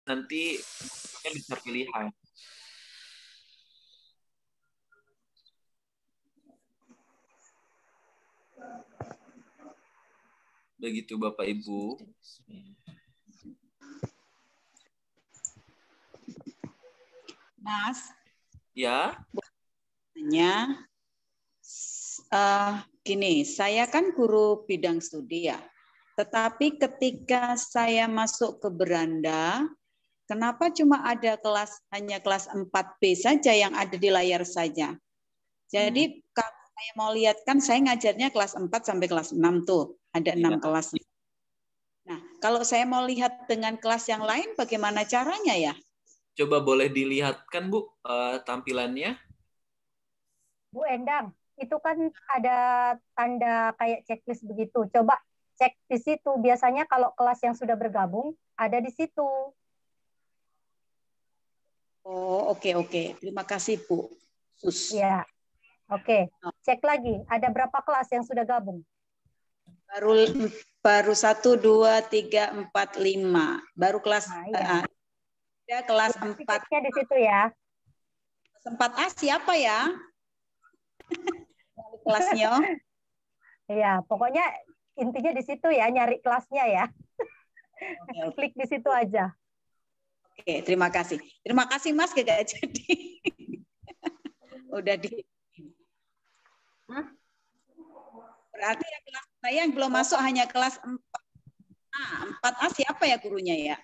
nanti bisa pilihan. Begitu Bapak Ibu. Mas. Ya. Gini, saya kan guru bidang studi ya. Tetapi ketika saya masuk ke beranda, kenapa cuma ada hanya kelas 4B saja yang ada di layar saja? Jadi kalau saya mau lihat kan saya ngajarnya kelas 4 sampai kelas 6 tuh, ada 6 kelas. Nah, kalau saya mau lihat dengan kelas yang lain bagaimana caranya ya? Coba boleh dilihatkan Bu tampilannya. Bu Endang, itu kan ada tanda kayak checklist begitu. Coba cek di situ. Biasanya kalau kelas yang sudah bergabung ada di situ. Oh, oke. Terima kasih, Bu. Ya, oke. Cek lagi. Ada berapa kelas yang sudah gabung? Baru 1, 2, 3, 4, 5. Baru kelas ada kelas 4. Di situ ya. 4A siapa ya? Kelasnya. Iya, pokoknya intinya di situ ya, nyari kelasnya ya. Klik di situ aja. Oke, terima kasih. Terima kasih Mas, gak jadi. Udah di. Berarti ya kelas saya yang belum masuk hanya kelas 4A. 4A siapa ya gurunya ya?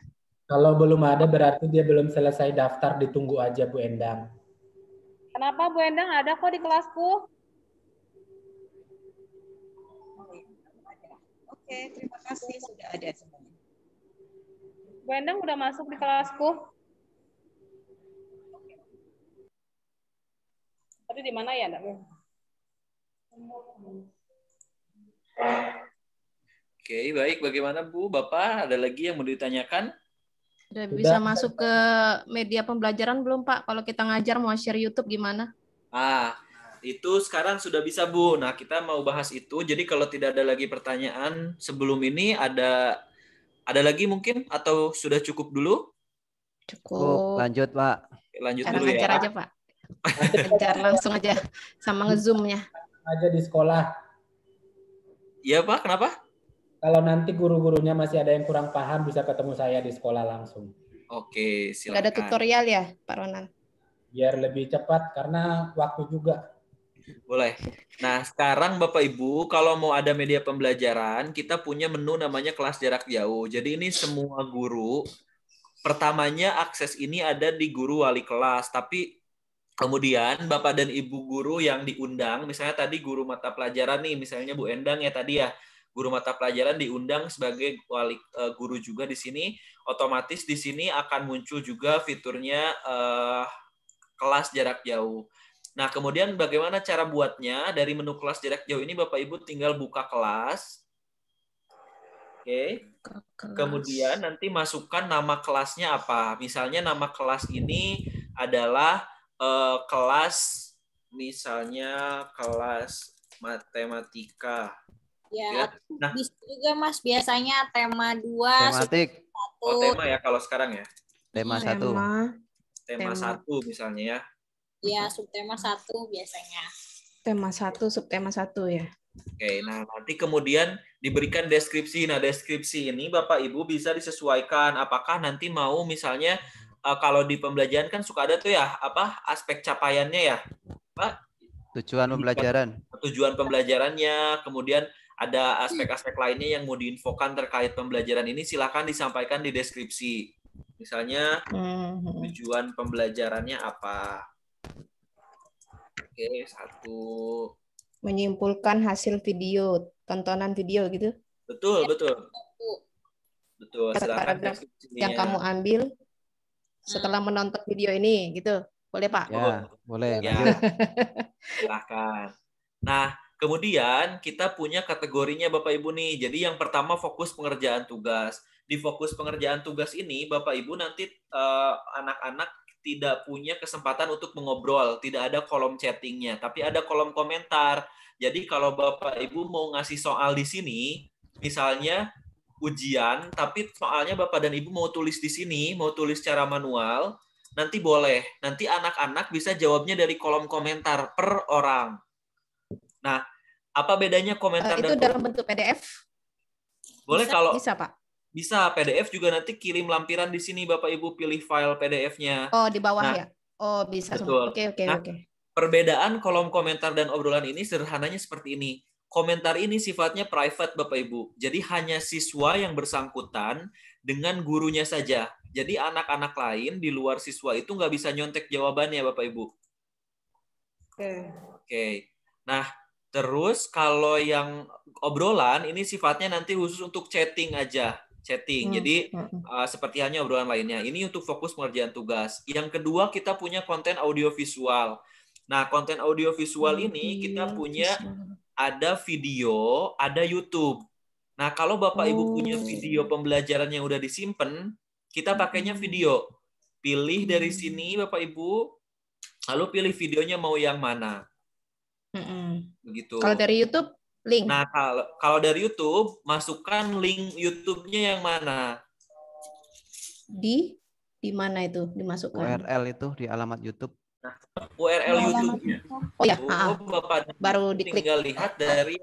Kalau belum ada berarti dia belum selesai daftar, ditunggu aja Bu Endang. Kenapa Bu Endang? Ada kok di kelasku. Oke, terima kasih sudah ada semuanya. Bu Endang udah masuk di kelasku. Tapi di mana ya, Ndak? Oke, baik. Bagaimana Bu? Bapak, ada lagi yang mau ditanyakan? Udah bisa masuk ke media pembelajaran belum Pak? Kalau kita ngajar mau share YouTube gimana? Itu sekarang sudah bisa Bu. Nah, kita mau bahas itu. Jadi kalau tidak ada lagi pertanyaan sebelum ini, ada lagi mungkin atau sudah cukup dulu? Cukup. Lanjut Pak. Lanjut Cara dulu ya. ngajar aja Pak. Ngajar langsung aja sama nge-zoom-nya. Aja di sekolah. Iya Pak, kenapa? Kalau nanti guru-gurunya masih ada yang kurang paham, bisa ketemu saya di sekolah langsung. Oke, silakan. Nggak ada tutorial ya, Pak Ronan? Biar lebih cepat, karena waktu juga. Boleh. Nah, sekarang Bapak Ibu, kalau mau ada media pembelajaran, kita punya menu namanya kelas jarak jauh. Jadi ini semua guru, pertamanya akses ini ada di guru wali kelas, tapi kemudian Bapak dan Ibu guru yang diundang, misalnya tadi guru mata pelajaran nih, misalnya Bu Endang ya tadi ya, guru mata pelajaran diundang sebagai wali guru juga di sini, otomatis di sini akan muncul juga fiturnya kelas jarak jauh. Nah, kemudian bagaimana cara buatnya? Dari menu kelas jarak jauh ini Bapak Ibu tinggal buka kelas. Oke. Kemudian nanti masukkan nama kelasnya apa. Misalnya nama kelas ini adalah kelas, misalnya kelas matematika. Ya, nah, bisa juga Mas, biasanya tema 2, tematik. Oh, tema ya kalau sekarang ya. Tema 1. Tema 1 misalnya ya. Ya, subtema 1 biasanya. Tema 1, subtema 1 ya. Oke, nah nanti kemudian diberikan deskripsi. Nah, deskripsi ini Bapak Ibu bisa disesuaikan apakah nanti mau misalnya kalau di pembelajaran kan suka ada tuh ya, apa aspek capaiannya ya. Pak? Tujuan pembelajaran. Tujuan pembelajarannya, kemudian ada aspek-aspek lainnya yang mau diinfokan terkait pembelajaran ini, silakan disampaikan di deskripsi. Misalnya tujuan pembelajarannya apa. Oke, 1. Menyimpulkan hasil video, tontonan video gitu. Betul. Paragraf yang kamu ambil setelah menonton video ini, gitu. Boleh Pak? Ya, boleh. Ya. Silakan. Nah, kemudian kita punya kategorinya Bapak Ibu nih. Jadi yang pertama fokus pengerjaan tugas. Di fokus pengerjaan tugas ini Bapak Ibu nanti anak-anak tidak punya kesempatan untuk mengobrol, tidak ada kolom chattingnya, tapi ada kolom komentar. Jadi kalau Bapak Ibu mau ngasih soal di sini, misalnya ujian, tapi soalnya Bapak dan Ibu mau tulis di sini, mau tulis secara manual, nanti boleh. Nanti anak-anak bisa jawabnya dari kolom komentar per orang. Nah, apa bedanya komentar Itu dan dalam bentuk PDF? boleh Bisa, kalau bisa, Pak. bisa PDF juga nanti kirim lampiran di sini Bapak Ibu pilih file PDF-nya. Oh, di bawah Nah, ya. Oh, bisa. betul. Oke. Nah, perbedaan kolom komentar dan obrolan ini sederhananya seperti ini. Komentar ini sifatnya private Bapak Ibu. Jadi hanya siswa yang bersangkutan dengan gurunya saja. Jadi anak-anak lain di luar siswa itu nggak bisa nyontek jawabannya Bapak Ibu. Oke. Nah, terus kalau yang obrolan ini sifatnya nanti khusus untuk chatting aja. Chatting. Jadi seperti hanya obrolan lainnya. Ini untuk fokus pengerjaan tugas. Yang kedua kita punya konten audio visual. Nah, konten audio visual ini kita punya ada video, ada YouTube. Nah, kalau Bapak Ibu punya video pembelajaran yang udah disimpan, kita pakainya video. Pilih dari sini Bapak Ibu, lalu pilih videonya mau yang mana. Begitu. Kalau dari YouTube, link. Nah, kalau dari YouTube, masukkan link YouTube-nya yang mana? Di mana itu dimasukkan? URL itu di alamat YouTube. Nah, URL YouTube-nya. Oh ya, Bapak baru diklik. tinggal lihat dari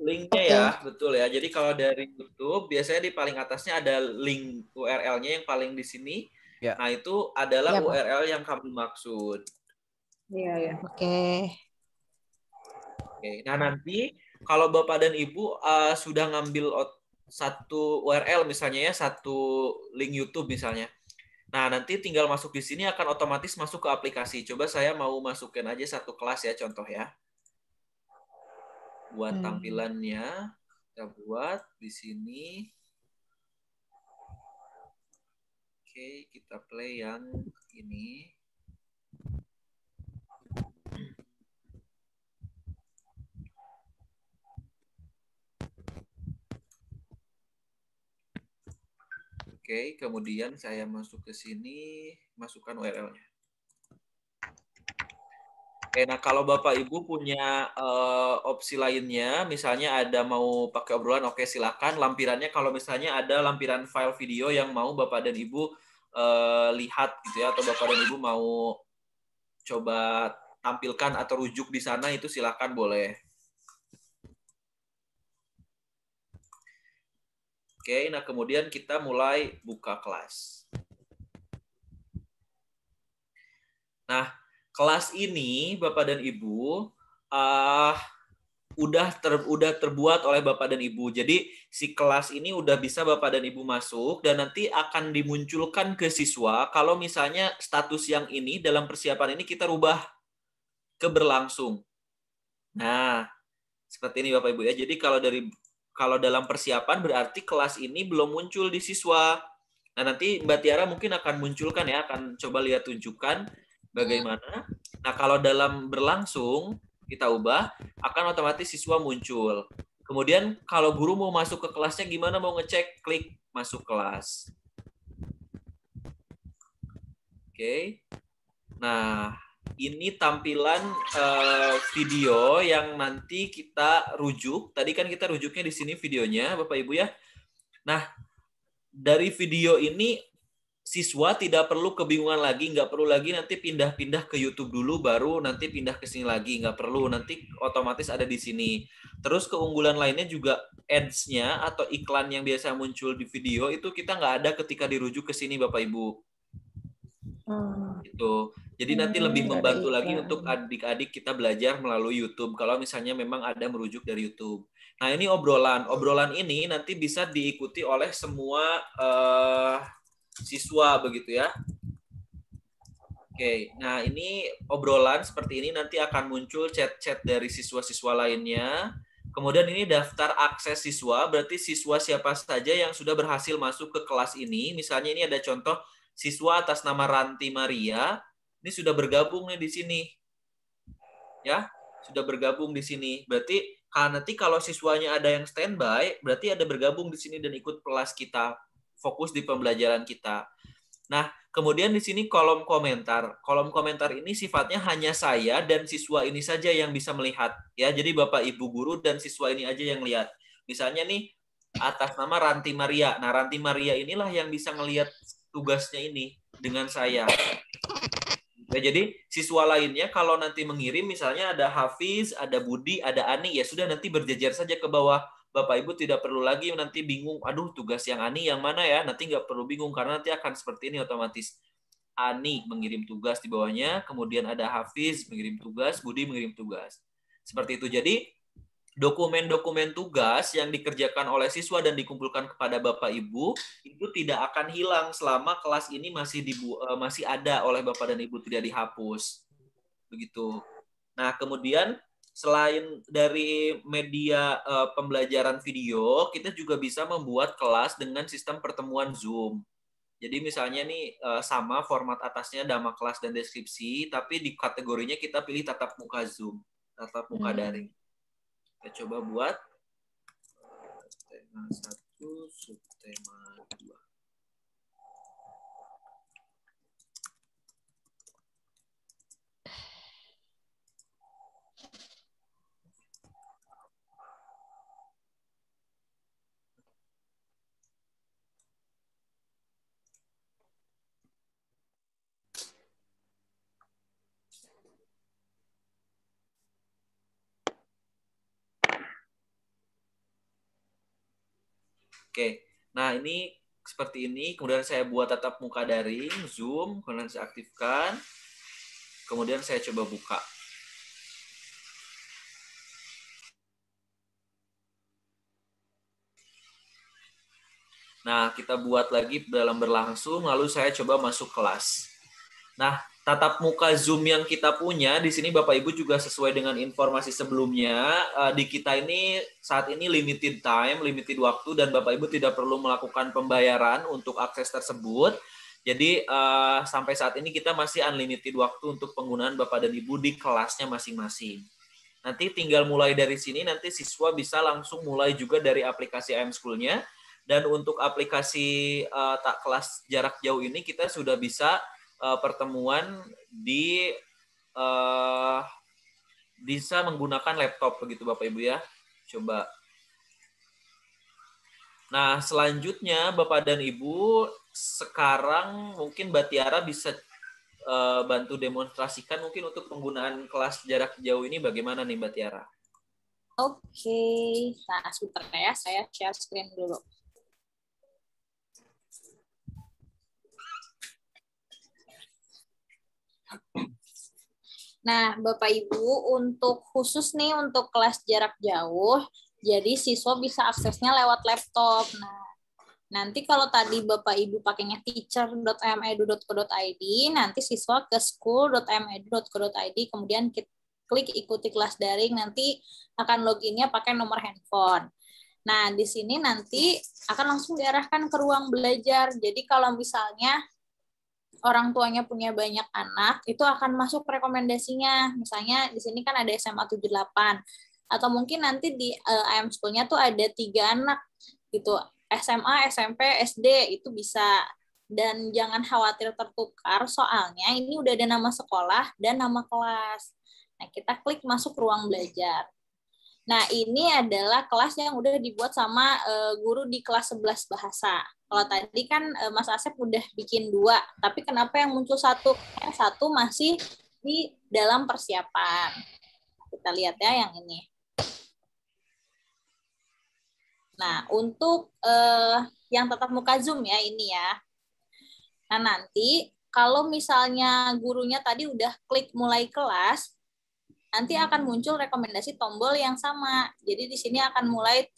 linknya ya, betul ya. Jadi kalau dari YouTube biasanya di paling atasnya ada link URL-nya yang paling di sini. Ya. Nah itu adalah Ya, Pak. URL yang kami maksud. Iya. Oke. Nah nanti kalau Bapak dan Ibu sudah ngambil satu URL misalnya ya, satu link YouTube misalnya. Nah nanti tinggal masuk di sini akan otomatis masuk ke aplikasi. Coba saya mau masukin aja satu kelas ya, contoh ya. Buat tampilannya, kita buat di sini. Oke, kita play yang ini. Oke, kemudian saya masuk ke sini, masukkan URL-nya. Oke, nah kalau Bapak Ibu punya opsi lainnya, misalnya ada mau pakai obrolan, oke silakan. Lampirannya kalau misalnya ada lampiran file video yang mau Bapak dan Ibu lihat gitu ya, atau Bapak dan Ibu mau coba tampilkan atau rujuk di sana, itu silakan boleh. Oke, nah kemudian kita mulai buka kelas. Nah, kelas ini Bapak dan Ibu udah terbuat oleh Bapak dan Ibu. Jadi si kelas ini udah bisa Bapak dan Ibu masuk dan nanti akan dimunculkan ke siswa kalau misalnya status yang ini dalam persiapan ini kita rubah ke berlangsung. Nah, seperti ini Bapak Ibu ya. Jadi kalau dalam persiapan berarti kelas ini belum muncul di siswa. Nah, nanti Mbak Tiara mungkin akan munculkan ya, akan coba lihat tunjukkan bagaimana. Nah, kalau dalam berlangsung kita ubah, akan otomatis siswa muncul. Kemudian kalau guru mau masuk ke kelasnya gimana, mau ngecek, klik masuk kelas. Oke. Nah, ini tampilan video yang nanti kita rujuk. Tadi kan kita rujuknya di sini videonya, Bapak Ibu ya. Nah, dari video ini siswa tidak perlu kebingungan lagi, nggak perlu lagi nanti pindah-pindah ke YouTube dulu, baru nanti pindah ke sini lagi, nggak perlu, nanti otomatis ada di sini. Terus keunggulan lainnya juga ads-nya atau iklan yang biasa muncul di video itu kita nggak ada ketika dirujuk ke sini Bapak Ibu. Itu. Jadi nanti lebih membantu lagi untuk adik-adik kita belajar melalui YouTube kalau misalnya memang ada merujuk dari YouTube. Nah, ini obrolan. Obrolan ini nanti bisa diikuti oleh semua siswa begitu ya. Oke, nah ini obrolan seperti ini nanti akan muncul chat-chat dari siswa-siswa lainnya. Kemudian ini daftar akses siswa, berarti siswa siapa saja yang sudah berhasil masuk ke kelas ini. Misalnya ini ada contoh siswa atas nama Ranti Maria, ini sudah bergabung nih di sini. Ya, sudah bergabung di sini. Berarti nanti kalau siswanya ada yang standby, berarti ada bergabung di sini dan ikut kelas kita, fokus di pembelajaran kita. Nah, kemudian di sini kolom komentar. Kolom komentar ini sifatnya hanya saya dan siswa ini saja yang bisa melihat. Ya, jadi Bapak Ibu guru dan siswa ini aja yang lihat. Misalnya nih, atas nama Ranti Maria. Nah, Ranti Maria inilah yang bisa ngelihat tugasnya ini dengan saya. Ya, jadi siswa lainnya kalau nanti mengirim, misalnya ada Hafiz, ada Budi, ada Ani, ya sudah nanti berjejer saja ke bawah. Bapak Ibu tidak perlu lagi nanti bingung, aduh tugas yang Ani yang mana ya, nanti nggak perlu bingung, karena nanti akan seperti ini otomatis. Ani mengirim tugas di bawahnya, kemudian ada Hafiz mengirim tugas, Budi mengirim tugas. Seperti itu. Jadi dokumen-dokumen tugas yang dikerjakan oleh siswa dan dikumpulkan kepada Bapak Ibu itu tidak akan hilang selama kelas ini masih ada oleh Bapak dan Ibu, tidak dihapus. Begitu. Nah, kemudian selain dari media pembelajaran video, kita juga bisa membuat kelas dengan sistem pertemuan Zoom. Jadi misalnya nih sama format atasnya nama kelas dan deskripsi, tapi di kategorinya kita pilih tatap muka Zoom, tatap muka daring. Kita coba buat tema 1, subtema 2. Oke, nah ini seperti ini. Kemudian saya buat tatap muka daring, Zoom, kemudian saya aktifkan. Kemudian saya coba buka. Nah, kita buat lagi dalam berlangsung, lalu saya coba masuk kelas. Nah, tatap muka Zoom yang kita punya, di sini Bapak Ibu juga sesuai dengan informasi sebelumnya, di kita ini saat ini limited time, limited waktu, dan Bapak Ibu tidak perlu melakukan pembayaran untuk akses tersebut. Jadi sampai saat ini kita masih unlimited waktu untuk penggunaan Bapak dan Ibu di kelasnya masing-masing. Nanti tinggal mulai dari sini, nanti siswa bisa langsung mulai juga dari aplikasi IM School-nya. Dan untuk aplikasi kelas jarak jauh ini kita sudah bisa pertemuan bisa menggunakan laptop begitu Bapak Ibu ya. Coba. Nah, selanjutnya Bapak dan Ibu, sekarang mungkin Mbak Tiara bisa bantu demonstrasikan mungkin untuk penggunaan kelas jarak jauh ini bagaimana nih Mbak Tiara? Oke. Nah, sebentar ya, saya share screen dulu. Nah, Bapak Ibu, untuk khusus nih untuk kelas jarak jauh, jadi siswa bisa aksesnya lewat laptop. Nah, nanti kalau tadi Bapak Ibu pakainya teacher.amedu.co.id, nanti siswa ke school.amedu.co.id, kemudian klik ikuti kelas daring, nanti akan loginnya pakai nomor handphone. Nah, di sini nanti akan langsung diarahkan ke ruang belajar. Jadi kalau misalnya orang tuanya punya banyak anak, itu akan masuk rekomendasinya. Misalnya di sini kan ada SMA 78, atau mungkin nanti di IM School-nya tuh ada 3 anak gitu, SMA, SMP, SD, itu bisa. Dan jangan khawatir tertukar, soalnya ini udah ada nama sekolah dan nama kelas. Nah, kita klik masuk ruang belajar. Nah, ini adalah kelas yang udah dibuat sama guru di kelas 11 bahasa. Kalau tadi kan Mas Asep udah bikin 2, tapi kenapa yang muncul 1? Yang 1 masih di dalam persiapan. Kita lihat ya yang ini. Nah, untuk yang tatap muka Zoom ya ini ya. Nah, nanti kalau misalnya gurunya tadi udah klik mulai kelas, nanti akan muncul rekomendasi tombol yang sama. Jadi di sini akan mulai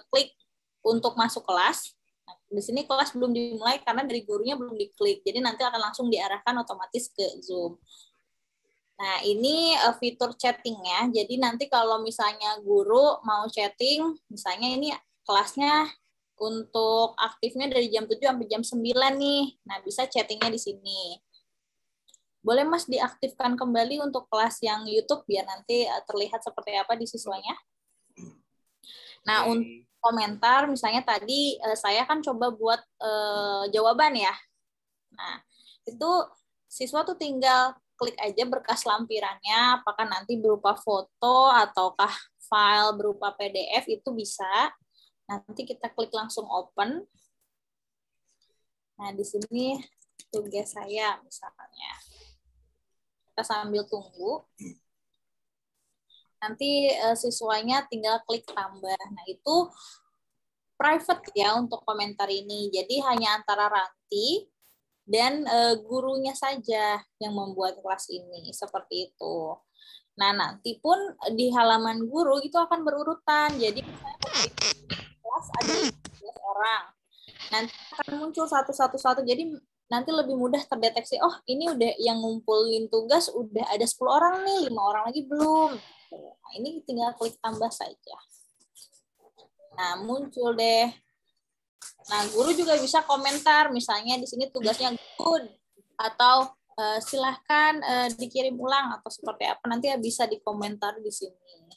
klik untuk masuk kelas. Nah, di sini kelas belum dimulai karena dari gurunya belum diklik. Jadi nanti akan langsung diarahkan otomatis ke Zoom. Nah, ini fitur chatting-nya. Jadi nanti kalau misalnya guru mau chatting, misalnya ini kelasnya untuk aktifnya dari jam 7 sampai jam 9 nih. Nah, bisa chatting-nya di sini. Boleh Mas diaktifkan kembali untuk kelas yang YouTube biar nanti terlihat seperti apa di siswanya. Nah, untuk komentar misalnya tadi saya kan coba buat jawaban ya. Nah, itu siswa tuh tinggal klik aja berkas lampirannya, apakah nanti berupa foto ataukah file berupa PDF itu bisa. Nanti kita klik langsung open. Nah, di sini tugas saya misalnya. Kita sambil tunggu. Nanti siswanya tinggal klik tambah. Nah, itu private ya untuk komentar ini. Jadi hanya antara Ranti dan gurunya saja yang membuat kelas ini. Seperti itu. Nah, nanti pun di halaman guru itu akan berurutan. Jadi misalnya kelas ada 15 orang. Nanti akan muncul satu-satu. Jadi nanti lebih mudah terdeteksi, oh ini udah yang ngumpulin tugas udah ada 10 orang nih, 5 orang lagi belum. Nah, ini tinggal klik tambah saja. Nah, muncul deh. Nah, guru juga bisa komentar, misalnya di sini tugasnya good, atau silahkan dikirim ulang, atau seperti apa, nanti bisa dikomentar di sini.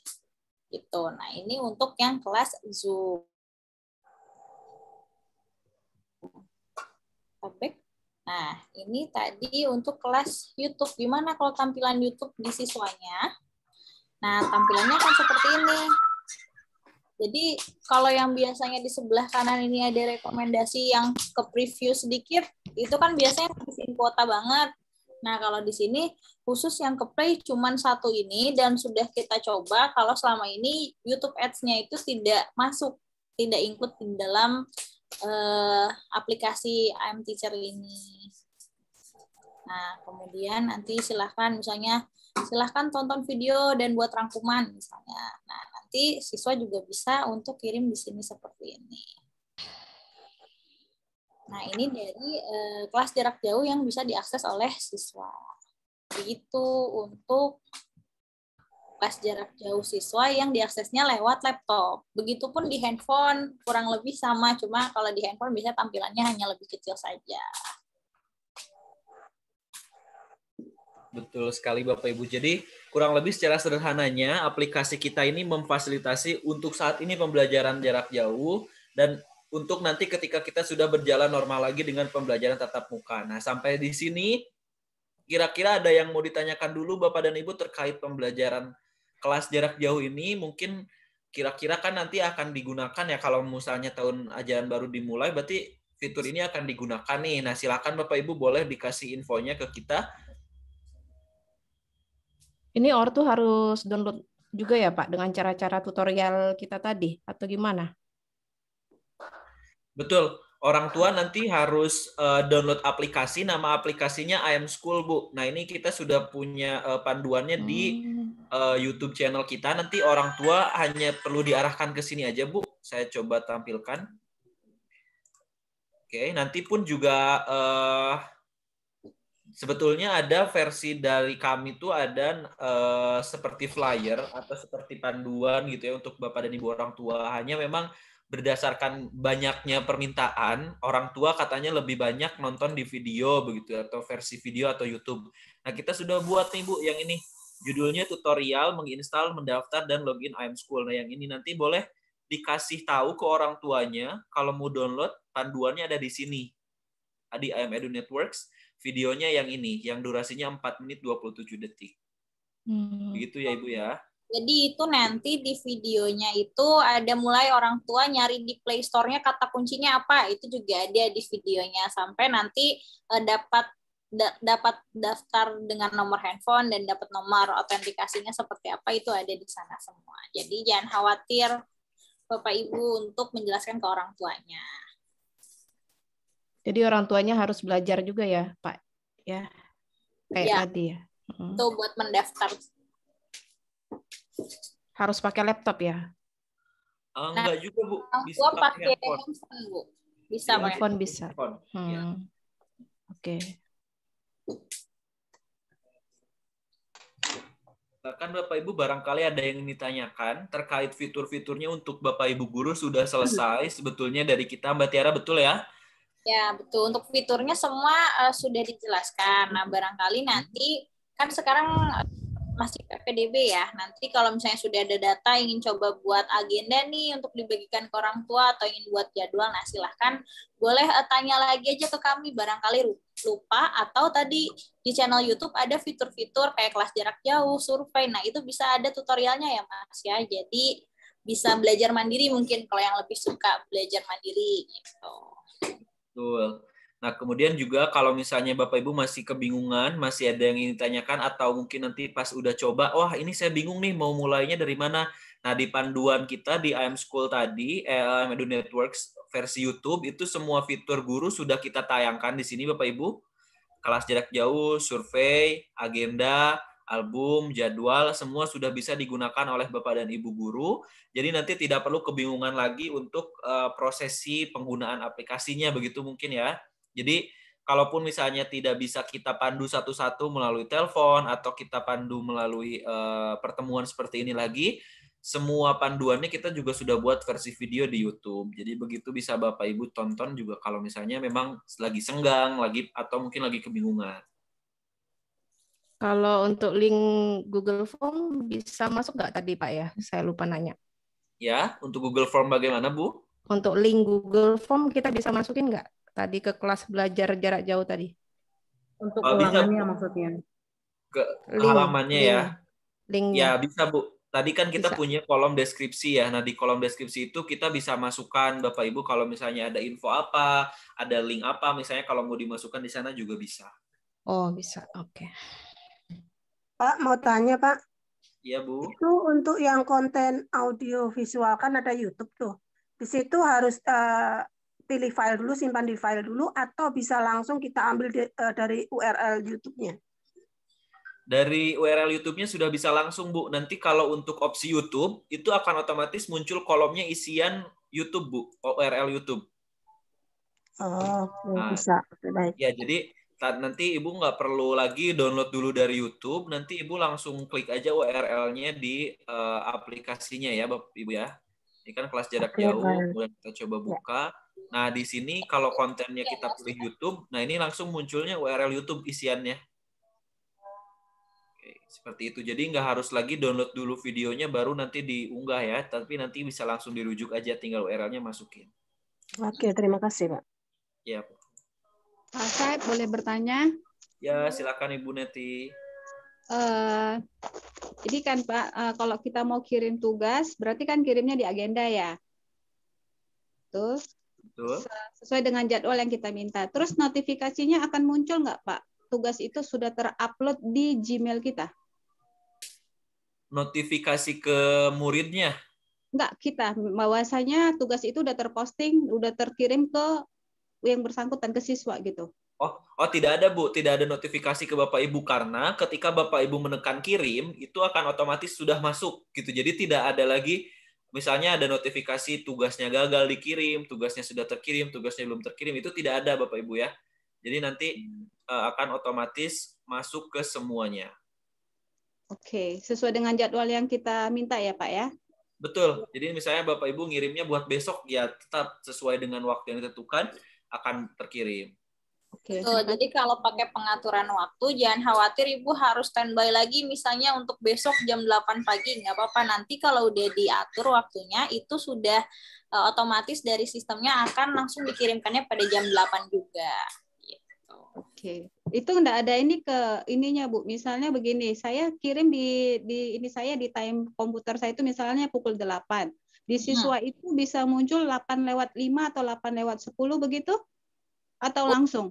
Gitu. Nah, ini untuk yang kelas Zoom. Nah, ini tadi untuk kelas YouTube. Gimana kalau tampilan YouTube di siswanya? Nah, tampilannya kan seperti ini. Jadi, kalau yang biasanya di sebelah kanan ini ada rekomendasi yang ke preview sedikit, itu kan biasanya ngabisin kuota banget. Nah, kalau di sini khusus yang ke play cuman satu ini, dan sudah kita coba kalau selama ini YouTube Ads-nya itu tidak masuk, tidak include di dalam aplikasi IM Teacher ini. Nah, kemudian nanti silahkan tonton video dan buat rangkuman misalnya. Nah, nanti siswa juga bisa untuk kirim di sini seperti ini. Nah, ini dari kelas jarak jauh yang bisa diakses oleh siswa. Begitu untuk kelas jarak jauh siswa yang diaksesnya lewat laptop. Begitupun di handphone, kurang lebih sama, cuma kalau di handphone bisa tampilannya hanya lebih kecil saja. Betul sekali Bapak Ibu. Jadi kurang lebih secara sederhananya aplikasi kita ini memfasilitasi untuk saat ini pembelajaran jarak jauh dan untuk nanti ketika kita sudah berjalan normal lagi dengan pembelajaran tatap muka. Nah, sampai di sini kira-kira ada yang mau ditanyakan dulu Bapak dan Ibu terkait pembelajaran kelas jarak jauh ini? Mungkin kira-kira kan nanti akan digunakan ya kalau misalnya tahun ajaran baru dimulai, berarti fitur ini akan digunakan nih. Nah, silakan Bapak Ibu boleh dikasih infonya ke kita. Ini ortu harus download juga ya Pak dengan cara-cara tutorial kita tadi atau gimana? Betul. Orang tua nanti harus download aplikasi, nama aplikasinya IM School, Bu. Nah, ini kita sudah punya panduannya di YouTube channel kita. Nanti orang tua hanya perlu diarahkan ke sini aja, Bu. Saya coba tampilkan. Oke, nanti pun juga sebetulnya ada versi dari kami tuh ada seperti flyer atau seperti panduan gitu ya untuk Bapak dan Ibu orang tua. Hanya memang berdasarkan banyaknya permintaan, orang tua katanya lebih banyak nonton di video begitu atau versi video atau YouTube. Nah, kita sudah buat nih Bu yang ini. Judulnya tutorial menginstal, mendaftar dan login IM School. Nah, yang ini nanti boleh dikasih tahu ke orang tuanya kalau mau download panduannya ada di sini. Di IM Edu Networks. Videonya yang ini, yang durasinya 4 menit 27 detik. Begitu ya Ibu ya. Jadi itu nanti di videonya itu ada mulai orang tua nyari di Play Store-nya kata kuncinya apa, itu juga ada di videonya sampai nanti dapat daftar dengan nomor handphone dan dapat nomor autentikasinya seperti apa itu ada di sana semua. Jadi jangan khawatir Bapak Ibu untuk menjelaskan ke orang tuanya. Jadi orang tuanya harus belajar juga ya, Pak. Ya. Kayak ya, tadi ya. Itu buat mendaftar. Harus pakai laptop ya? Enggak juga, Bu. Bisa pakai handphone, Bu. Bisa pakai handphone bisa. Ya. Oke. Bahkan Bapak Ibu barangkali ada yang ditanyakan terkait fitur-fiturnya untuk Bapak Ibu guru sudah selesai sebetulnya dari kita, Mbak Tiara, betul ya? Ya, betul. Untuk fiturnya semua sudah dijelaskan. Nah, barangkali nanti, kan sekarang masih PPDB ya. Nanti kalau misalnya sudah ada data, ingin coba buat agenda nih untuk dibagikan ke orang tua atau ingin buat jadwal, nah silahkan boleh tanya lagi aja ke kami. Barangkali lupa atau tadi di channel YouTube ada fitur-fitur kayak kelas jarak jauh, survei. Nah, itu bisa ada tutorialnya ya, Mas ya. Jadi bisa belajar mandiri mungkin kalau yang lebih suka belajar mandiri gitu. Betul. Nah, kemudian juga kalau misalnya Bapak Ibu masih kebingungan, masih ada yang ingin ditanyakan, atau mungkin nanti pas udah coba, wah ini saya bingung nih mau mulainya dari mana. Nah, di panduan kita di IM School tadi, IM Edu Networks versi YouTube, itu semua fitur guru sudah kita tayangkan di sini Bapak Ibu. Kelas jarak jauh, survei, agenda, album, jadwal, semua sudah bisa digunakan oleh Bapak dan Ibu guru. Jadi nanti tidak perlu kebingungan lagi untuk prosesi penggunaan aplikasinya, begitu mungkin ya. Jadi kalaupun misalnya tidak bisa kita pandu satu-satu melalui telepon atau kita pandu melalui pertemuan seperti ini lagi, semua panduannya kita juga sudah buat versi video di YouTube. Jadi begitu bisa Bapak Ibu tonton juga kalau misalnya memang lagi senggang, lagi atau mungkin lagi kebingungan. Kalau untuk link Google Form bisa masuk nggak tadi Pak ya? Saya lupa nanya. Ya, untuk Google Form bagaimana Bu? Untuk link Google Form kita bisa masukin nggak? Tadi ke kelas belajar jarak jauh tadi. Untuk Bisa, ulangannya Bu. maksudnya. Ke halamannya ya. Linknya. Ya, bisa Bu. Tadi kan kita Bisa. punya kolom deskripsi ya. Nah, di kolom deskripsi itu kita bisa masukkan Bapak Ibu kalau misalnya ada info apa, ada link apa, misalnya kalau mau dimasukkan di sana juga bisa. Oh, bisa. Oke. Pak, mau tanya Pak. Iya, Bu. Itu untuk yang konten audio visual kan ada YouTube tuh. Di situ harus pilih file dulu, simpan di file dulu, atau bisa langsung kita ambil dari URL YouTube-nya? Dari URL YouTube-nya sudah bisa langsung, Bu. Nanti kalau untuk opsi YouTube, itu akan otomatis muncul kolomnya isian YouTube, Bu. URL YouTube. Oh, bisa. Baik. Ya, jadi nanti Ibu nggak perlu lagi download dulu dari YouTube. Nanti Ibu langsung klik aja URL-nya di aplikasinya ya, Bapak Ibu ya. Ini kan kelas jarak jauh, kemudian kita coba buka. Nah, di sini kalau kontennya kita pilih YouTube, nah ini langsung munculnya URL YouTube isiannya. Oke, seperti itu. Jadi nggak harus lagi download dulu videonya baru nanti diunggah ya, tapi nanti bisa langsung dirujuk aja, tinggal URL-nya masukin. Oke, terima kasih, Pak. Ya. Pak Saib, boleh bertanya? Ya, silakan Ibu Neti. Jadi kan Pak, kalau kita mau kirim tugas, berarti kan kirimnya di agenda ya? Tuh. Betul. Sesuai dengan jadwal yang kita minta. Terus notifikasinya akan muncul nggak Pak? Tugas itu sudah terupload di Gmail kita? Notifikasi ke muridnya? Enggak, kita. Bahwasanya tugas itu udah terposting, udah terkirim ke yang bersangkutan, ke siswa gitu. Oh, tidak ada Bu, tidak ada notifikasi ke Bapak Ibu karena ketika Bapak Ibu menekan kirim itu akan otomatis sudah masuk gitu. Jadi tidak ada lagi misalnya ada notifikasi tugasnya gagal dikirim, tugasnya sudah terkirim, tugasnya belum terkirim, itu tidak ada Bapak Ibu ya. Jadi nanti akan otomatis masuk ke semuanya. Oke, sesuai dengan jadwal yang kita minta ya Pak ya? Betul. Jadi misalnya Bapak Ibu ngirimnya buat besok ya tetap sesuai dengan waktu yang ditentukan akan terkirim. Jadi kalau pakai pengaturan waktu, jangan khawatir Ibu harus standby lagi misalnya untuk besok jam 8 pagi. Nggak apa-apa, nanti kalau udah diatur waktunya, itu sudah otomatis dari sistemnya akan langsung dikirimkannya pada jam 8 juga. Gitu. Oke, itu nggak ada ini ke ininya Bu. Misalnya begini, saya kirim di ini saya di time komputer saya itu misalnya pukul 8. Di siswa itu bisa muncul 8:05 atau 8:10 begitu? Atau langsung?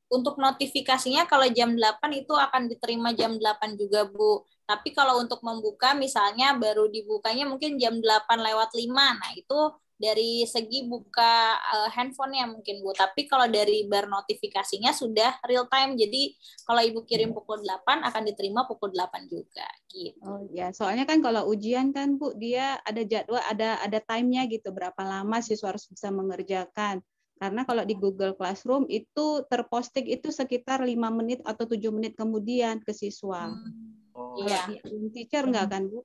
Untuk notifikasinya kalau jam 8 itu akan diterima jam 8 juga, Bu. Tapi kalau untuk membuka misalnya baru dibukanya mungkin jam 8:05. Nah, itu dari segi buka handphonenya mungkin, Bu. Tapi kalau dari bar notifikasinya sudah real time. Jadi kalau Ibu kirim pukul 8 akan diterima pukul 8 juga gitu. Oh ya, soalnya kan kalau ujian kan Bu, dia ada jadwal, ada time-nya gitu, berapa lama siswa harus bisa mengerjakan. Karena kalau di Google Classroom itu terposting itu sekitar 5 menit atau 7 menit kemudian ke siswa. Iya. Di teacher enggak kan, Bu?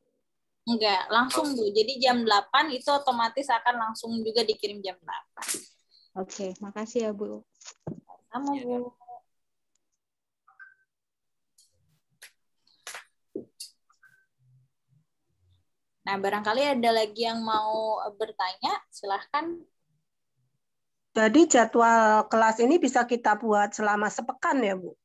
Enggak, langsung Bu. Jadi jam 8 itu otomatis akan langsung juga dikirim jam 8. Oke, makasih ya, Bu. Sama, Bu. Nah, barangkali ada lagi yang mau bertanya, silahkan. Jadi jadwal kelas ini bisa kita buat selama sepekan ya, Bu?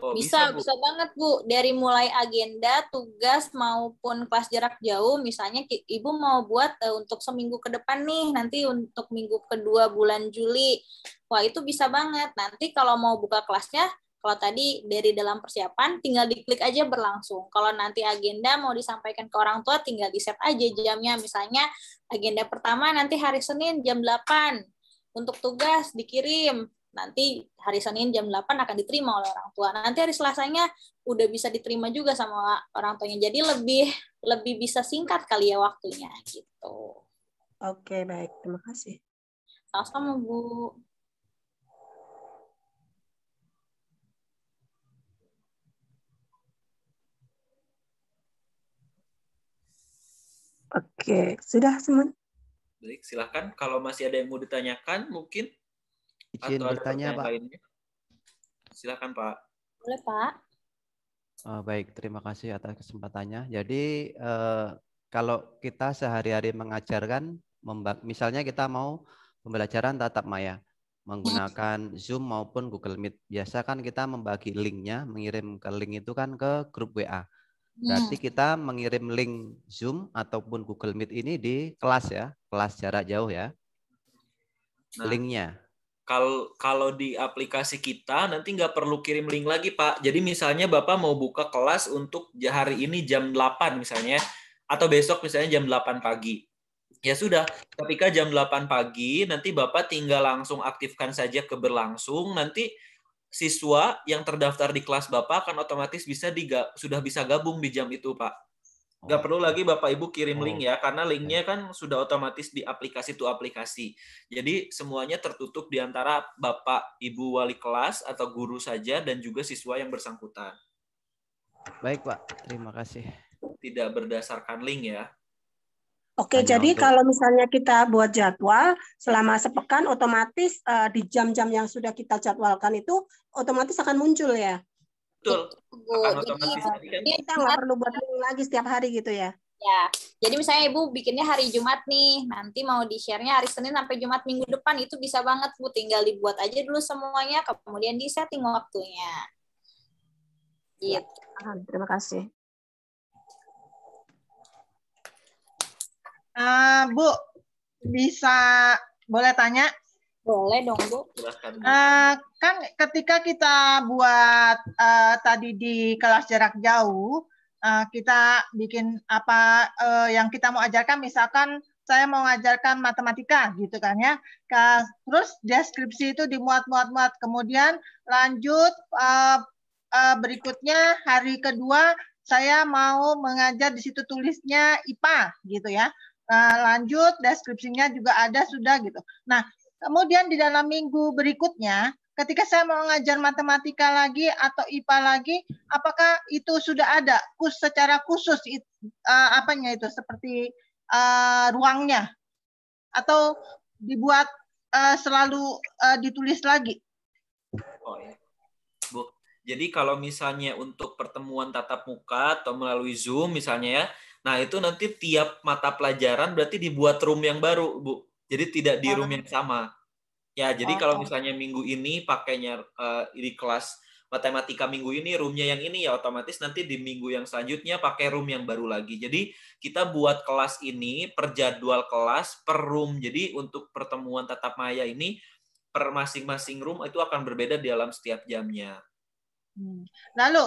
Oh, Bisa Bu. banget, Bu. Dari mulai agenda, tugas, maupun kelas jarak jauh, misalnya Ibu mau buat untuk seminggu ke depan nih, nanti untuk minggu kedua bulan Juli. Wah, itu bisa banget. Nanti kalau mau buka kelasnya, kalau tadi dari dalam persiapan, tinggal diklik aja berlangsung. Kalau nanti agenda mau disampaikan ke orang tua, tinggal di-set aja jamnya. Misalnya, agenda pertama nanti hari Senin jam 8. Untuk tugas dikirim. Nanti hari Senin jam 8 akan diterima oleh orang tua. Nanti hari Selasanya udah bisa diterima juga sama orang tuanya. Jadi lebih bisa singkat kali ya waktunya gitu. Oke, baik. Terima kasih. Sama-sama, Bu. Oke, sudah semua. Baik, silakan. Kalau masih ada yang mau ditanyakan, mungkin Izin atau ada bertanya, pertanyaan Pak. lainnya. Silakan, Pak. Boleh, Pak. Baik, terima kasih atas kesempatannya. Jadi kalau kita sehari-hari mengajarkan, misalnya kita mau pembelajaran tatap maya menggunakan Zoom maupun Google Meet. Biasa kan kita membagi linknya, mengirim ke link itu kan ke grup WA. Berarti kita mengirim link Zoom ataupun Google Meet ini di kelas ya, kelas jarak jauh ya. Nah, linknya. Kalau di aplikasi kita nanti nggak perlu kirim link lagi, Pak. Jadi misalnya Bapak mau buka kelas untuk hari ini jam 8 misalnya, atau besok misalnya jam 8 pagi. Ya sudah, ketika jam 8 pagi, nanti Bapak tinggal langsung aktifkan saja ke berlangsung, nanti siswa yang terdaftar di kelas Bapak akan otomatis sudah bisa gabung di jam itu, Pak. Nggak perlu lagi Bapak Ibu kirim link ya, karena linknya kan sudah otomatis di aplikasi to aplikasi. Jadi semuanya tertutup di antara Bapak Ibu wali kelas atau guru saja dan juga siswa yang bersangkutan. Baik, Pak. Terima kasih. Tidak berdasarkan link ya. Oke, Hanya jadi untuk- kalau misalnya kita buat jadwal selama sepekan, otomatis di jam-jam yang sudah kita jadwalkan itu otomatis akan muncul ya. Betul. Akan otomatis tadi kan. Kita nggak perlu buat link lagi setiap hari gitu ya. Ya, jadi misalnya Ibu bikinnya hari Jumat nih, nanti mau di-share-nya hari Senin sampai Jumat minggu depan, itu bisa banget Bu, tinggal dibuat aja dulu semuanya, kemudian di-setting waktunya. Gitu. Terima kasih. Bu, boleh tanya? Boleh dong, Bu. Silakan. Kan ketika kita buat tadi di kelas jarak jauh, kita bikin apa yang kita mau ajarkan, misalkan saya mau ngajarkan matematika gitu kan ya. Terus deskripsi itu dimuat-muat-muat, kemudian lanjut berikutnya hari kedua saya mau mengajar di situ tulisnya IPA gitu ya. Lanjut deskripsinya juga ada sudah gitu. Nah, kemudian di dalam minggu berikutnya ketika saya mau ngajar matematika lagi atau IPA lagi, apakah itu sudah ada secara khusus apanya itu seperti ruangnya atau dibuat selalu ditulis lagi? Oh ya. Bu, jadi kalau misalnya untuk pertemuan tatap muka atau melalui Zoom misalnya ya, nah itu nanti tiap mata pelajaran berarti dibuat room yang baru, Bu. Jadi tidak di room yang sama. Ya, jadi kalau misalnya minggu ini pakainya di kelas matematika minggu ini roomnya yang ini, ya otomatis nanti di minggu yang selanjutnya pakai room yang baru lagi. Jadi kita buat kelas ini per jadwal kelas per room. Jadi untuk pertemuan tatap maya ini per masing-masing room itu akan berbeda di dalam setiap jamnya. Lalu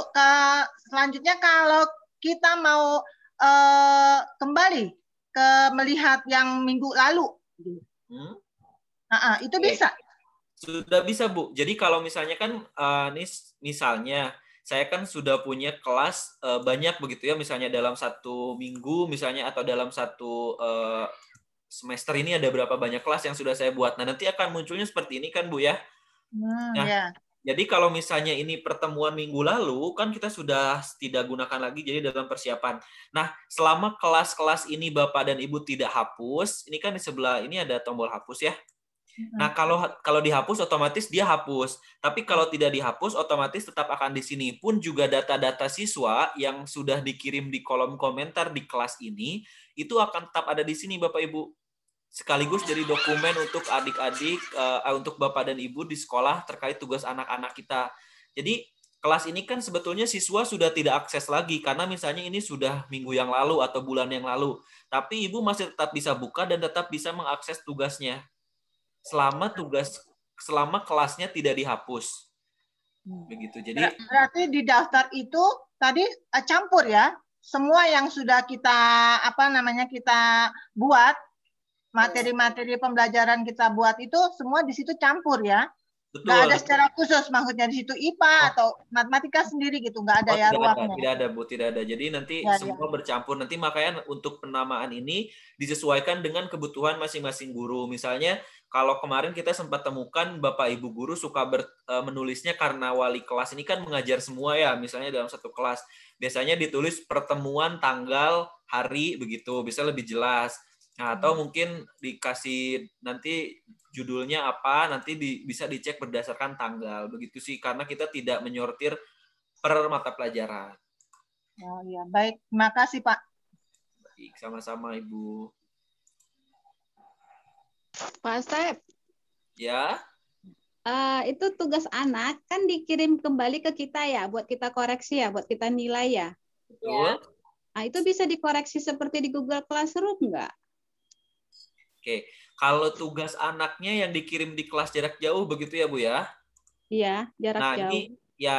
selanjutnya kalau kita mau kembali ke melihat yang minggu lalu, itu bisa. Sudah bisa, Bu. Jadi kalau misalnya kan, misalnya saya kan sudah punya kelas banyak begitu ya, misalnya dalam satu minggu misalnya atau dalam satu semester ini ada berapa banyak kelas yang sudah saya buat. Nah, nanti akan munculnya seperti ini kan, Bu ya. Nah, jadi kalau misalnya ini pertemuan minggu lalu, kan kita sudah tidak gunakan lagi, jadi dalam persiapan. Nah, selama kelas-kelas ini Bapak dan Ibu tidak hapus, ini kan di sebelah ini ada tombol hapus ya. Nah, kalau dihapus, otomatis dia hapus. Tapi kalau tidak dihapus, otomatis tetap akan di sini. Pun juga data-data siswa yang sudah dikirim di kolom komentar di kelas ini, itu akan tetap ada di sini, Bapak Ibu. Sekaligus jadi dokumen untuk adik-adik, untuk Bapak dan Ibu di sekolah terkait tugas anak-anak kita. Jadi kelas ini kan sebetulnya siswa sudah tidak akses lagi karena misalnya ini sudah minggu yang lalu atau bulan yang lalu. Tapi Ibu masih tetap bisa buka dan tetap bisa mengakses tugasnya selama kelasnya tidak dihapus. Begitu. Jadi berarti di daftar itu tadi campur ya. Semua yang sudah kita kita buat, materi-materi pembelajaran kita buat itu semua di situ campur ya. betul. Nggak ada secara khusus, maksudnya di situ IPA atau matematika sendiri gitu, nggak ada ya ruangnya. Tidak ada Bu, tidak ada. Jadi nanti semua bercampur. Nanti makanya untuk penamaan ini disesuaikan dengan kebutuhan masing-masing guru. Misalnya kalau kemarin kita sempat temukan Bapak Ibu guru suka menulisnya karena wali kelas ini kan mengajar semua ya, misalnya dalam satu kelas. Biasanya ditulis pertemuan, tanggal, hari begitu, bisa lebih jelas. Nah, atau mungkin dikasih nanti judulnya apa, nanti bisa dicek berdasarkan tanggal. Begitu sih, karena kita tidak menyortir per mata pelajaran. Oh iya, baik. Terima kasih, Pak. Baik, sama-sama, Ibu. Pak Asep. Ya. Itu tugas anak kan dikirim kembali ke kita ya, buat kita koreksi ya, buat kita nilai ya. Betul. Nah, itu bisa dikoreksi seperti di Google Classroom nggak? Oke, kalau tugas anaknya yang dikirim di kelas jarak jauh begitu ya Bu ya? Iya, jarak jauh.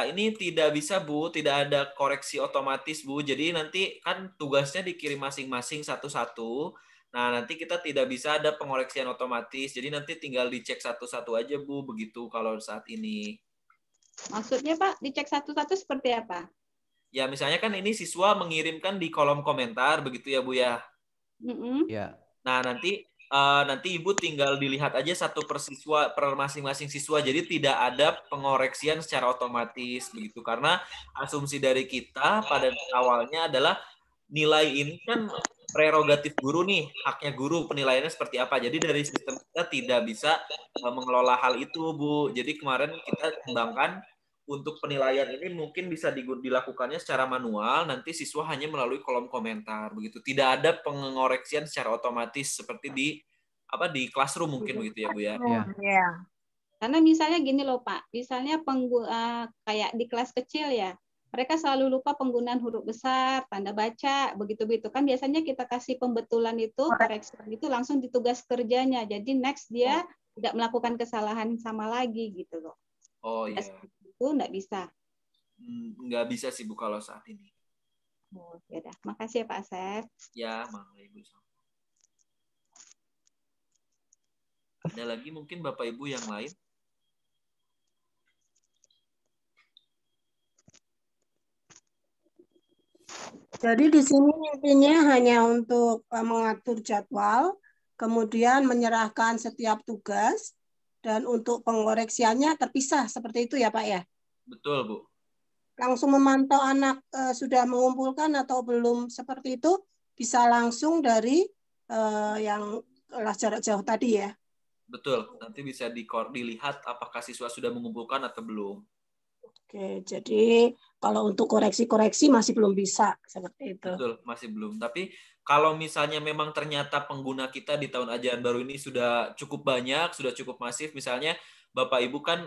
Ini tidak bisa Bu, tidak ada koreksi otomatis Bu. Jadi nanti kan tugasnya dikirim masing-masing satu-satu. Nah, nanti kita tidak bisa ada pengoreksian otomatis. Jadi nanti tinggal dicek satu-satu aja Bu, begitu kalau saat ini. Maksudnya Pak, dicek satu-satu seperti apa? Ya, misalnya kan ini siswa mengirimkan di kolom komentar begitu ya Bu ya? Ya. Nah, nanti Ibu tinggal dilihat aja satu per masing-masing siswa. Jadi tidak ada pengoreksian secara otomatis begitu. Karena asumsi dari kita pada awalnya adalah nilai ini kan prerogatif guru nih, haknya guru, penilaiannya seperti apa. Jadi dari sistem kita tidak bisa mengelola hal itu, Bu. Jadi kemarin kita kembangkan untuk penilaian ini mungkin bisa dilakukannya secara manual, nanti siswa hanya melalui kolom komentar begitu. Tidak ada pengoreksian secara otomatis seperti di classroom mungkin begitu ya Bu ya. Iya. Karena misalnya gini loh Pak, misalnya kayak di kelas kecil ya, mereka selalu lupa penggunaan huruf besar, tanda baca, begitu-begitu kan biasanya kita kasih pembetulan itu, koreksian itu langsung di tugas kerjanya. Jadi next dia tidak melakukan kesalahan sama lagi gitu loh. Oh iya. Itu nggak bisa. Nggak bisa sih Bu kalau saat ini. Oh, ya udah. Makasih ya Pak Asep. Ya, mangga Ibu. Ada lagi mungkin Bapak Ibu yang lain? Jadi di sini intinya hanya untuk mengatur jadwal, kemudian menyerahkan setiap tugas, dan untuk pengoreksiannya terpisah seperti itu ya Pak ya? Betul Bu. Langsung memantau anak sudah mengumpulkan atau belum seperti itu, bisa langsung dari yang kelas jarak jauh tadi ya? Betul, nanti bisa dilihat apakah siswa sudah mengumpulkan atau belum. Oke, jadi kalau untuk koreksi-koreksi masih belum bisa seperti itu. Betul, masih belum. Tapi kalau misalnya memang ternyata pengguna kita di tahun ajaran baru ini sudah cukup banyak, sudah cukup masif, misalnya Bapak Ibu kan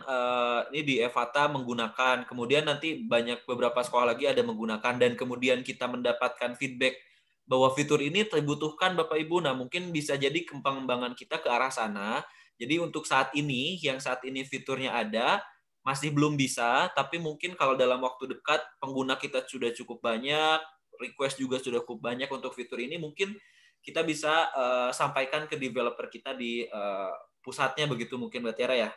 ini di Evata menggunakan, kemudian nanti beberapa sekolah lagi ada menggunakan, dan kemudian kita mendapatkan feedback bahwa fitur ini dibutuhkan Bapak Ibu. Nah, mungkin bisa jadi pengembangan kita ke arah sana. Jadi untuk saat ini, yang saat ini fiturnya ada, masih belum bisa, tapi mungkin kalau dalam waktu dekat pengguna kita sudah cukup banyak, request juga sudah cukup banyak untuk fitur ini, mungkin kita bisa sampaikan ke developer kita di pusatnya begitu mungkin Mbak Tiara ya?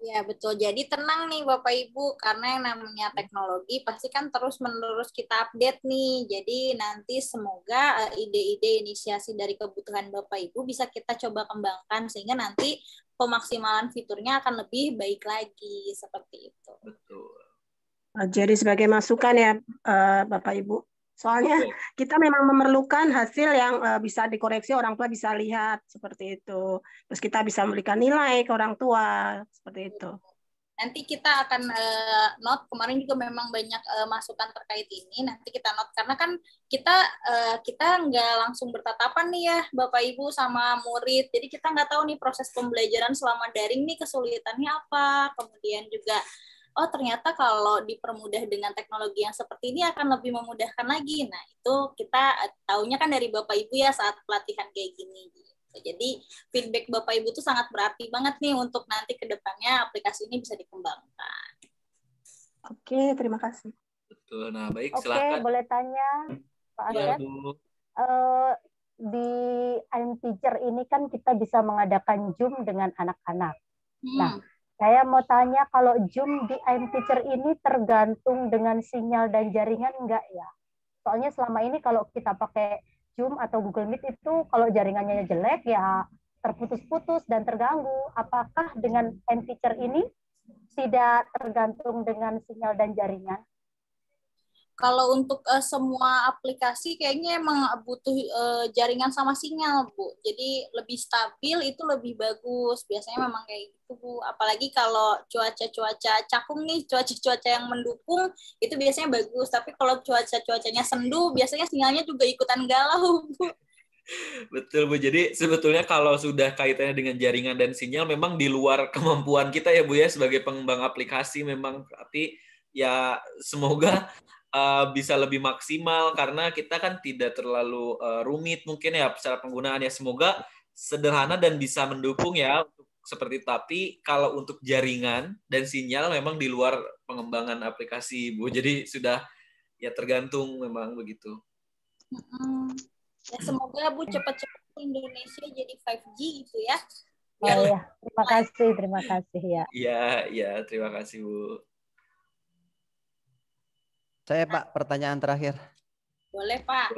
Ya betul, jadi tenang nih Bapak Ibu, karena yang namanya teknologi pasti kan terus-menerus kita update nih. Jadi nanti semoga ide-ide inisiasi dari kebutuhan Bapak Ibu bisa kita coba kembangkan, sehingga nanti pemaksimalan fiturnya akan lebih baik lagi, seperti itu. Betul. Jadi sebagai masukan ya Bapak Ibu. Soalnya kita memang memerlukan hasil yang bisa dikoreksi, orang tua bisa lihat seperti itu. Terus kita bisa memberikan nilai ke orang tua seperti itu. Nanti kita akan note, kemarin juga memang banyak masukan terkait ini. Nanti kita note karena kan kita nggak langsung bertatapan nih ya Bapak Ibu sama murid. Jadi kita nggak tahu nih proses pembelajaran selama daring nih kesulitannya apa. Kemudian juga oh ternyata kalau dipermudah dengan teknologi yang seperti ini akan lebih memudahkan lagi. Nah, itu kita taunya kan dari Bapak Ibu ya saat pelatihan kayak gini. Jadi feedback Bapak Ibu itu sangat berarti banget nih untuk nanti ke depannya aplikasi ini bisa dikembangkan. Oke, terima kasih. Betul. Nah, baik, Oke, silakan. boleh tanya Pak Ya, Asep? Bu. Di I'm Teacher ini kan kita bisa mengadakan Zoom dengan anak-anak. Nah, saya mau tanya kalau Zoom di I'm Teacher ini tergantung dengan sinyal dan jaringan enggak ya? Soalnya selama ini kalau kita pakai Zoom atau Google Meet itu kalau jaringannya jelek ya terputus-putus dan terganggu. Apakah dengan I'm Teacher ini tidak tergantung dengan sinyal dan jaringan? Kalau untuk semua aplikasi kayaknya emang butuh jaringan sama sinyal, Bu. Jadi lebih stabil itu lebih bagus. Biasanya memang kayak gitu, Bu. Apalagi kalau cuaca-cuaca cakung nih, cuaca-cuaca yang mendukung itu biasanya bagus. Tapi kalau cuaca-cuacanya sendu, biasanya sinyalnya juga ikutan galau, Bu. Betul, Bu. Jadi sebetulnya kalau sudah kaitannya dengan jaringan dan sinyal memang di luar kemampuan kita ya, Bu ya, sebagai pengembang aplikasi memang. Tapi ya semoga bisa lebih maksimal karena kita kan tidak terlalu rumit mungkin ya secara penggunaan ya. Semoga sederhana dan bisa mendukung ya untuk seperti itu. Tapi kalau untuk jaringan dan sinyal memang di luar pengembangan aplikasi, Bu. Jadi sudah ya tergantung memang begitu. Ya, semoga Bu cepat-cepat Indonesia jadi 5G gitu ya. Oh ya, terima kasih ya. Iya, terima kasih Bu. Saya Pak, pertanyaan terakhir. Boleh Pak.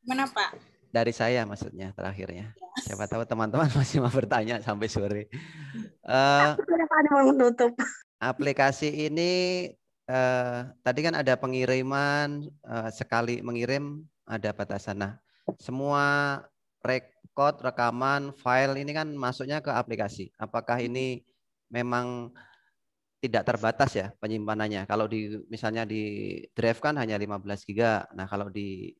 Gimana Pak? Dari saya maksudnya terakhirnya. Siapa tahu teman-teman masih mau bertanya sampai sore. Aplikasi ini tadi kan ada pengiriman, sekali mengirim ada batasan. Nah, semua rekaman, file ini kan masuknya ke aplikasi. Apakah ini memang tidak terbatas ya penyimpanannya? Kalau misalnya di drive kan hanya 15 GB. Nah, kalau di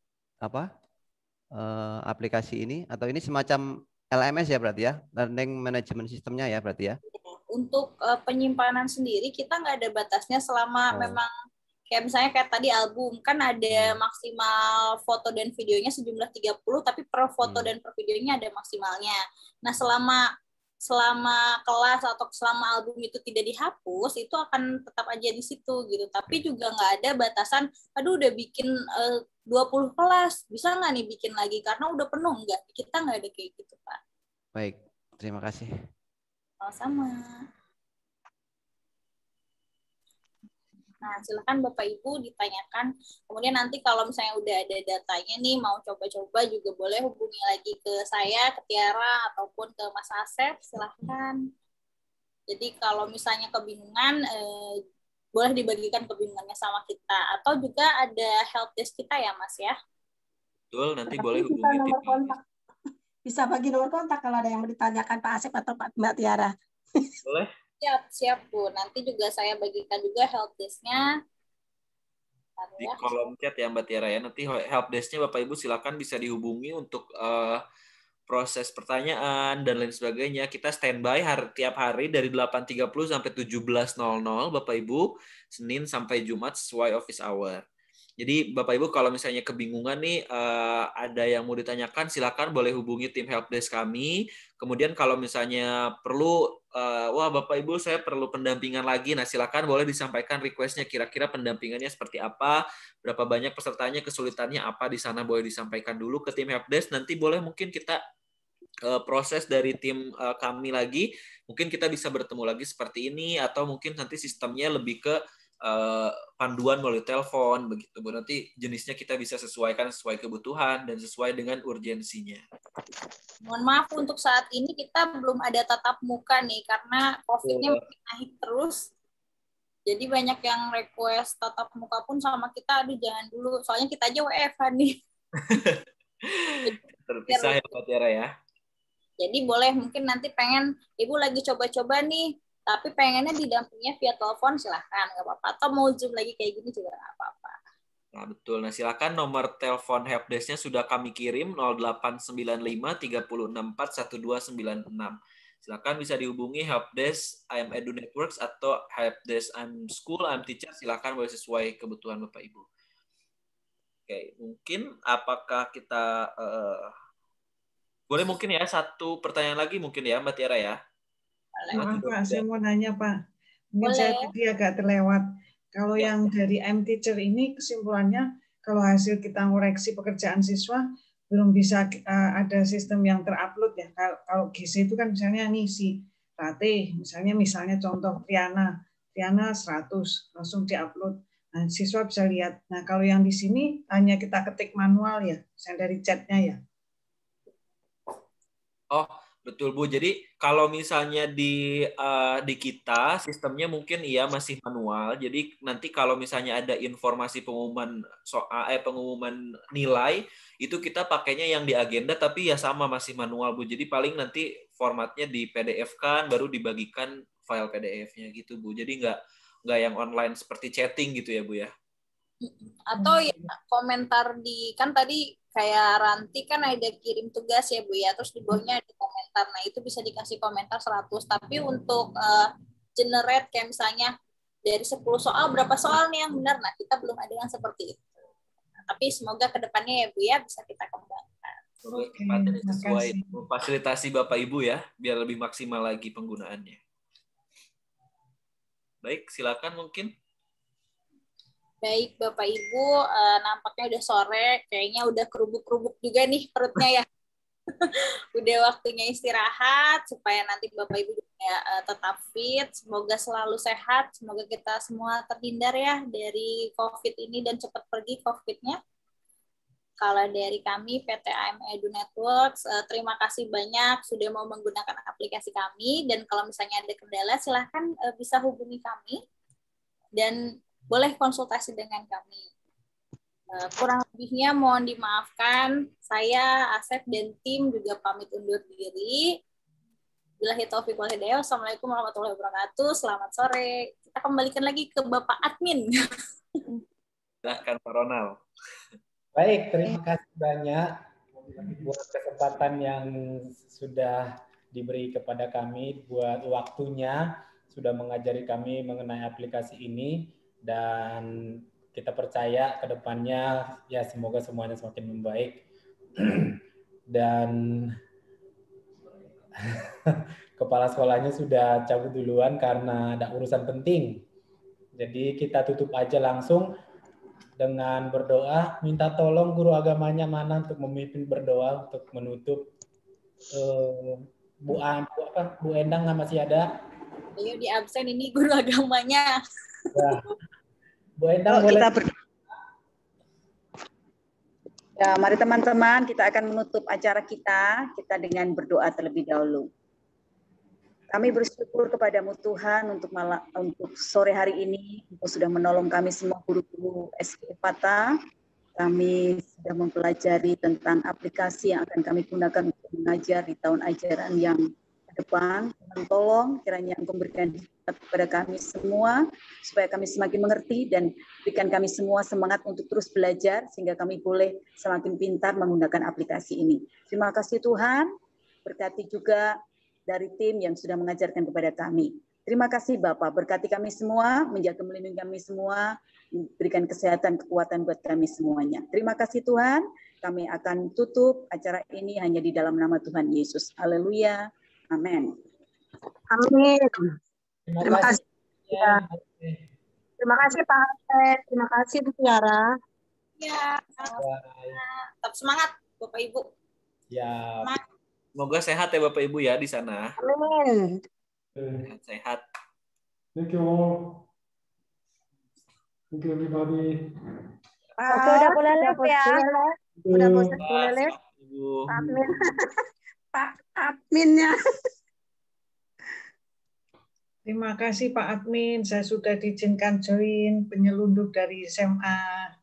aplikasi ini atau ini semacam LMS ya berarti ya, Learning Management Systemnya ya berarti ya? Untuk penyimpanan sendiri kita nggak ada batasnya selama memang kayak misalnya kayak tadi album kan ada maksimal foto dan videonya sejumlah 30, tapi per foto dan per videonya ada maksimalnya. Nah, selama kelas atau selama album itu tidak dihapus, itu akan tetap aja di situ gitu. Tapi juga nggak ada batasan, aduh udah bikin 20 kelas, bisa nggak nih bikin lagi karena udah penuh? Nggak, kita nggak ada kayak gitu Pak. Baik, terima kasih. Sama. Nah, silakan Bapak Ibu ditanyakan. Kemudian nanti kalau misalnya udah ada datanya nih, mau coba-coba juga boleh hubungi lagi ke saya, ke Tiara, ataupun ke Mas Asep, silahkan. Jadi kalau misalnya kebingungan, boleh dibagikan kebingungannya sama kita. Atau juga ada helpdesk kita ya, Mas ya? Betul, nanti boleh hubungi nomor kontak. Bisa bagi nomor kontak kalau ada yang mau ditanyakan Pak Asep atau Mbak Tiara. Boleh. Siap Bu. Nanti juga saya bagikan juga helpdesk-nya. Di kolom chat ya Mbak Tiara ya. Nanti helpdesk-nya Bapak Ibu silakan bisa dihubungi untuk proses pertanyaan dan lain sebagainya. Kita standby tiap hari dari 8.30 sampai 17.00 Bapak Ibu, Senin sampai Jumat sesuai office hour. Jadi Bapak Ibu kalau misalnya kebingungan nih ada yang mau ditanyakan silakan boleh hubungi tim helpdesk kami. Kemudian kalau misalnya perlu wah Bapak Ibu saya perlu pendampingan lagi. Nah, silakan boleh disampaikan request-nya kira-kira pendampingannya seperti apa, berapa banyak pesertanya, kesulitannya apa di sana boleh disampaikan dulu ke tim helpdesk. Nanti boleh mungkin kita proses dari tim kami lagi. Mungkin kita bisa bertemu lagi seperti ini atau mungkin nanti sistemnya lebih ke panduan melalui telepon begitu Bu. Nanti jenisnya kita bisa sesuaikan sesuai kebutuhan dan sesuai dengan urgensinya. Mohon maaf untuk saat ini kita belum ada tatap muka nih karena COVID-nya makin naik terus. Jadi banyak yang request tatap muka pun sama kita, aduh jangan dulu. Soalnya kita aja WFH nih. Terpisah ya Mbak Tiara ya. Jadi boleh mungkin nanti pengen Ibu lagi coba-coba nih, tapi pengennya didampingnya via telepon silahkan, nggak apa-apa. Atau mau Zoom lagi kayak gini juga nggak apa-apa. Nah, betul. Nah, silakan nomor telepon helpdesk-nya sudah kami kirim 0895 364 1296. silakan bisa dihubungi helpdesk I'm Edu Networks atau helpdesk I'm School I'm Teacher, silakan boleh sesuai kebutuhan Bapak Ibu. Oke, mungkin apakah kita boleh mungkin ya satu pertanyaan lagi mungkin ya Mbak Tiara ya. Maaf Pak, saya mau nanya Pak. Mungkin saya tadi agak terlewat. Kalau yang dari I'm Teacher ini kesimpulannya kalau hasil kita ngoreksi pekerjaan siswa belum bisa ada sistem yang terupload ya. Kalau GC itu kan misalnya ngisi Ratih, misalnya contoh Triana 100 langsung diupload. Nah, siswa bisa lihat. Nah, kalau yang di sini hanya kita ketik manual ya, misalnya dari chatnya ya. Oh, betul Bu. Jadi kalau misalnya di kita sistemnya mungkin iya masih manual. Jadi nanti kalau misalnya ada informasi pengumuman pengumuman nilai itu kita pakainya yang di agenda tapi ya sama masih manual Bu. Jadi paling nanti formatnya di PDF kan baru dibagikan file PDF-nya gitu Bu. Jadi nggak yang online seperti chatting gitu ya Bu ya. Atau ya komentar di kan tadi kayak Ranti kan ada kirim tugas ya Bu ya, terus di bawahnya ada komentar. Nah, itu bisa dikasih komentar 100, tapi untuk generate kayak misalnya dari 10 soal berapa soal nih yang benar. Nah, kita belum ada yang seperti itu. Nah, tapi semoga kedepannya ya Bu ya bisa kita kembangkan. Sesuai fasilitasi Bapak Ibu ya, biar lebih maksimal lagi penggunaannya. Baik, silakan mungkin. Baik, Bapak Ibu, nampaknya udah sore, kayaknya udah kerubuk-kerubuk juga nih perutnya ya. Udah waktunya istirahat, supaya nanti Bapak Ibu juga tetap fit, semoga selalu sehat, semoga kita semua terhindar ya dari COVID ini dan cepat pergi COVID-nya. Kalau dari kami, PT I'm Edu Networks, terima kasih banyak sudah mau menggunakan aplikasi kami, dan kalau misalnya ada kendala, silahkan bisa hubungi kami, dan boleh konsultasi dengan kami. Kurang lebihnya mohon dimaafkan. Saya, Asep, dan tim juga pamit undur diri. Billahi taufiq wal hidayah. Wassalamualaikum warahmatullahi wabarakatuh. Selamat sore. Kita kembalikan lagi ke Bapak Admin. Silahkan Pak Ronald. Baik, terima kasih banyak buat kesempatan yang sudah diberi kepada kami, buat waktunya sudah mengajari kami mengenai aplikasi ini. Dan kita percaya ke depannya ya semoga semuanya semakin membaik. Dan kepala sekolahnya sudah cabut duluan karena ada urusan penting. Jadi kita tutup aja langsung dengan berdoa. Minta tolong guru agamanya mana untuk memimpin berdoa untuk menutup. Bu Endang masih ada? Ayo di absen ini guru agamanya. Ya. Bu Endang boleh. Ya, mari teman-teman kita akan menutup acara kita dengan berdoa terlebih dahulu. Kami bersyukur kepadamu Tuhan untuk sore hari ini, Engkau sudah menolong kami semua guru-guru SK Pata. Kami sudah mempelajari tentang aplikasi yang akan kami gunakan untuk mengajar di tahun ajaran yang depan. Tuhan tolong kiranya Engkau berikan hikmat kepada kami semua supaya kami semakin mengerti dan berikan kami semua semangat untuk terus belajar sehingga kami boleh semakin pintar menggunakan aplikasi ini. Terima kasih Tuhan, berkati juga dari tim yang sudah mengajarkan kepada kami. Terima kasih Bapak, berkati kami semua, menjaga melindungi kami semua, berikan kesehatan, kekuatan buat kami semuanya. Terima kasih Tuhan, kami akan tutup acara ini hanya di dalam nama Tuhan Yesus. Haleluya. Amin. Amin. Terima kasih. Ya. Terima kasih Pak Asep. Terima kasih Bu Tiara. Ya. Tetap semangat Bapak Ibu. Ya. Semoga sehat ya Bapak Ibu ya di sana. Amin. Sehat. Thank you all. Thank you everybody. Oke, udah boleh live ya. Udah boleh live. Pak Admin. Pak Adminnya. Terima kasih Pak Admin, saya sudah diizinkan join penyelundup dari SMA.